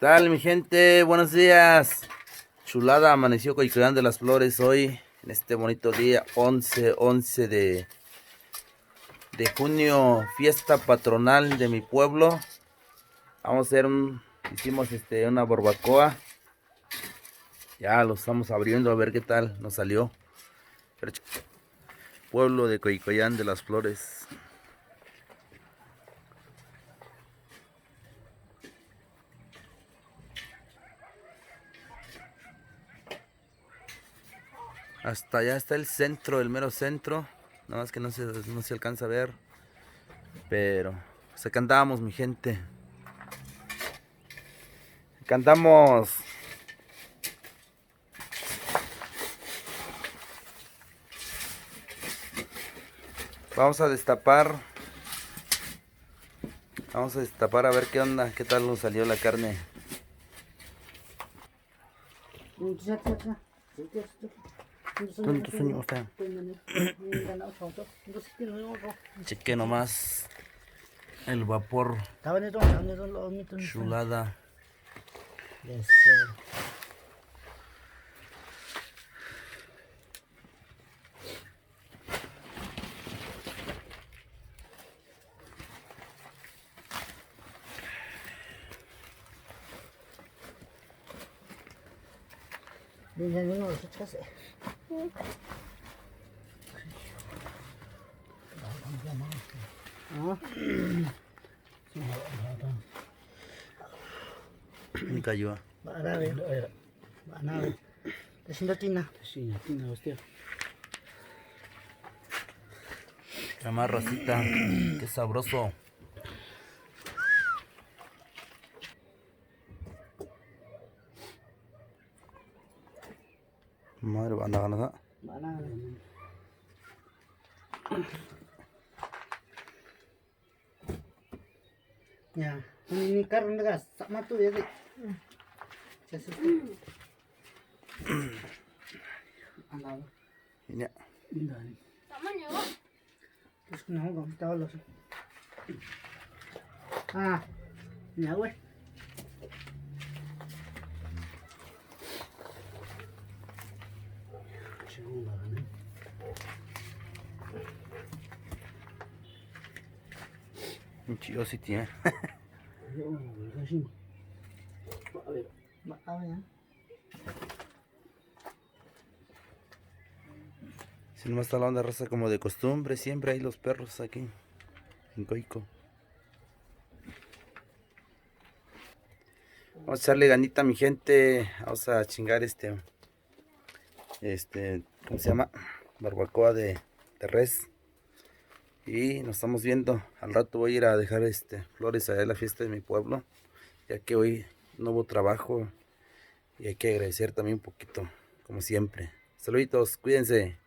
Tal mi gente? Buenos días. Chulada, amaneció Coyoacán de las Flores hoy, en este bonito día 11 de junio, fiesta patronal de mi pueblo. Vamos a hacer hicimos una barbacoa. Ya lo estamos abriendo a ver qué tal nos salió. Pueblo de Coyoacán de las Flores. Hasta allá está el centro, el mero centro. Nada más que no se alcanza a ver. Pero pues acá andamos, mi gente. Acá andamos. Vamos a destapar. Vamos a destapar a ver qué onda, qué tal nos salió la carne. Cheque nomás el vapor. Chulada. Me cayó. Más rosita, qué sabroso. Madre, banda. Ya, ini karun daga sama tu ya deh. Ini. Tamaño. Terus kenapa kamu tahu loh? Ah, ya weh. Un chido sí tiene. Si no está la onda raza como de costumbre, siempre hay los perros aquí en Coico. Vamos a echarle ganita, mi gente. Vamos a chingar ¿cómo se llama? Barbacoa de res. Y nos estamos viendo. Al rato voy a ir a dejar flores allá en la fiesta de mi pueblo, ya que hoy no hubo trabajo y hay que agradecer también un poquito, como siempre. Saluditos, cuídense.